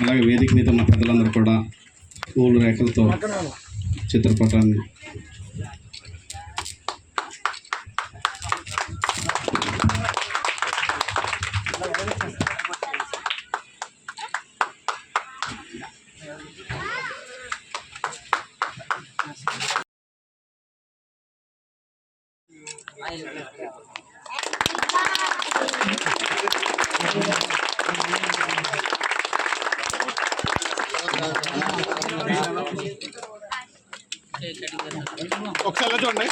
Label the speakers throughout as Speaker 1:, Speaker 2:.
Speaker 1: అలాగే వేదిక మీద ఉన్న పెద్దలందరూ కూడా పూల రేఖలతో చిత్రపటాన్ని
Speaker 2: ఒకసారి చూడండి.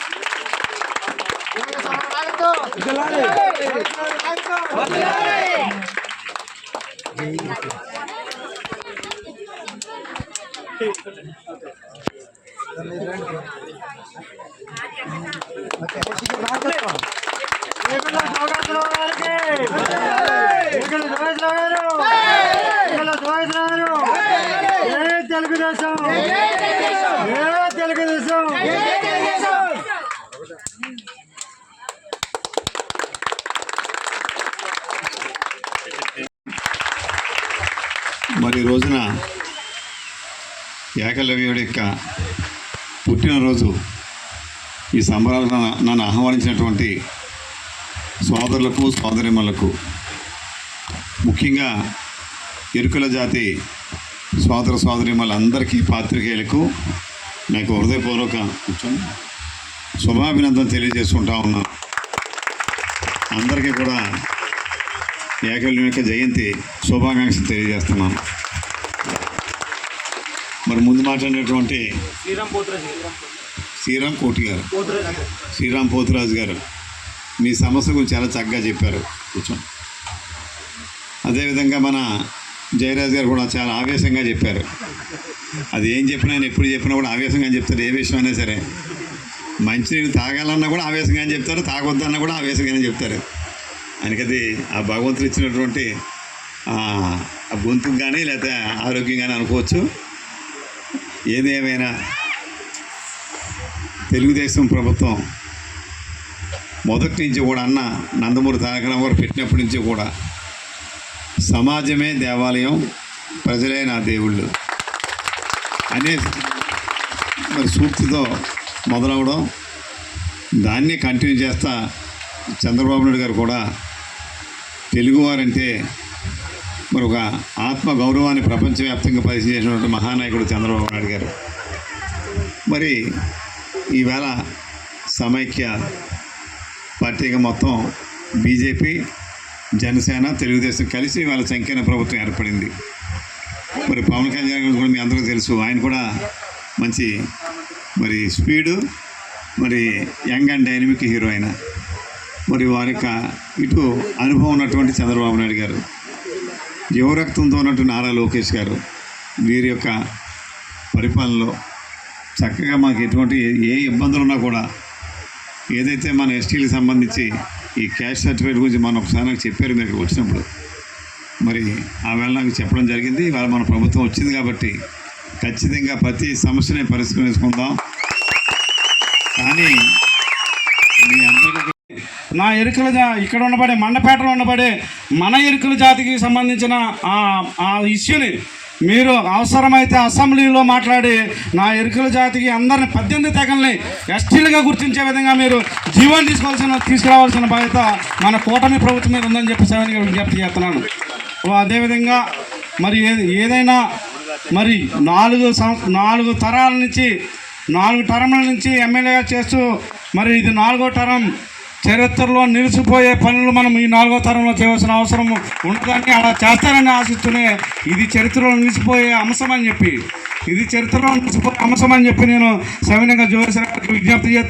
Speaker 3: మరి రోజున ఏకలవ్యుడి యొక్క పుట్టినరోజు ఈ సంబరాలకు నన్ను ఆహ్వానించినటువంటి సోదరులకు సోదరిమణులకు, ముఖ్యంగా ఇరుకుల జాతి సోదర సోదరిమణులందరికీ, పాత్రికేయులకు నాకు హృదయపూర్వక శుభాభినందన తెలియజేసుకుంటా ఉన్నాను. అందరికీ కూడా ఏకలవ్యుని యొక్క జయంతి శుభాకాంక్షలు తెలియజేస్తున్నాను. మరి ముందు మాట్లాడినటువంటి శ్రీరామ్ పోతురాజు గారు మీ సమస్య గురించి చాలా చక్కగా చెప్పారు. కూర్చోండి. అదేవిధంగా మన జయరాజ్ గారు కూడా చాలా ఆవేశంగా చెప్పారు. అది ఏం చెప్పినా, ఆయన ఎప్పుడు చెప్పినా కూడా ఆవేశంగా చెప్తారు. ఏ విషయం అయినా సరే, మంచినీళ్ళు తాగాలన్నా కూడా ఆవేశంగా చెప్తారు, తాగొద్దన్నా కూడా ఆవేశంగానే చెప్తారు. ఆయనకది ఆ భగవంతుడు ఇచ్చినటువంటి ఆ గొంతుకు కానీ లేకపోతే ఆరోగ్యం కానీ అనుకోవచ్చు. ఏదేమైనా తెలుగుదేశం ప్రభుత్వం మొదటి నుంచి కూడా అన్న నందమూరి తారక రామారావు పెట్టినప్పటి నుంచి కూడా సమాజమే దేవాలయం, ప్రజలే నా దేవుళ్ళు అనే మరి సూక్తితో మొదలవడం, దాన్ని కంటిన్యూ చేస్తా చంద్రబాబు నాయుడు గారు కూడా తెలుగువారంటే మరి ఒక ఆత్మ గౌరవాన్ని ప్రపంచవ్యాప్తంగా పరిచయం చేసినటువంటి మహానాయకుడు చంద్రబాబు నాయుడు గారు. మరి ఈవేళ సమైక్య పార్టీగా మొత్తం బీజేపీ, జనసేన, తెలుగుదేశం కలిసి వాళ్ళ సంకీర్ణ ప్రభుత్వం ఏర్పడింది. మరి పవన్ కళ్యాణ్ గారు కూడా మీ అందరికీ తెలుసు. ఆయన కూడా మంచి మరి స్పీడు, మరి యంగ్ అండ్ డైనమిక్ హీరో అయిన, మరి వారి యొక్క ఇటు అనుభవం ఉన్నటువంటి చంద్రబాబు నాయుడు గారు, యువరక్తంతో ఉన్నటువంటి నారా లోకేష్ గారు, వీరి యొక్క పరిపాలనలో చక్కగా మాకు ఎటువంటి ఏ ఇబ్బందులు ఉన్నా కూడా, ఏదైతే మన ఎస్టీలకు సంబంధించి ఈ క్యాస్ట్ సర్టిఫికేట్ గురించి మనం ఒకసారి నాకు చెప్పారు మీరు వచ్చినప్పుడు, మరి ఆ వేళ నాకు చెప్పడం జరిగింది. ఇవాళ మన ప్రభుత్వం వచ్చింది కాబట్టి ఖచ్చితంగా ప్రతి సమస్యని పరిష్కరించుకుందాం. కానీ మీ అందరికీ
Speaker 1: నా ఎరుకల ఇక్కడ ఉండబడే మండపేటలో ఉండబడే మన ఎరుకల జాతికి సంబంధించిన ఆ ఇష్యూని మీరు అవసరమైతే అసెంబ్లీలో మాట్లాడి నా ఎరుకల జాతికి అందరిని 18 తెగల్ని ఎస్టీలుగా గుర్తించే విధంగా మీరు జీవనం తీసుకురావాల్సిన బాధ్యత మన కూటమి ప్రభుత్వం మీద ఉందని చెప్పి విజ్ఞప్తి చేస్తున్నాను. అదేవిధంగా మరి ఏదైనా మరి 4 తరాల నుంచి 4 టర్ముల నుంచి ఎమ్మెల్యేగా చేస్తూ మరి ఇది 4వ టర్మ్, చరిత్రలో నిలిచిపోయే పనులు మనం ఈ 4వ తరంలో చేయవలసిన అవసరం ఉండదని, అలా చేస్తారని ఆశిస్తూనే ఇది చరిత్రలో నిలిచిపోయే అంశం అని చెప్పి నేను సవినయంగా జోగేశ్వర గారికి విజ్ఞప్తి చేస్తాను.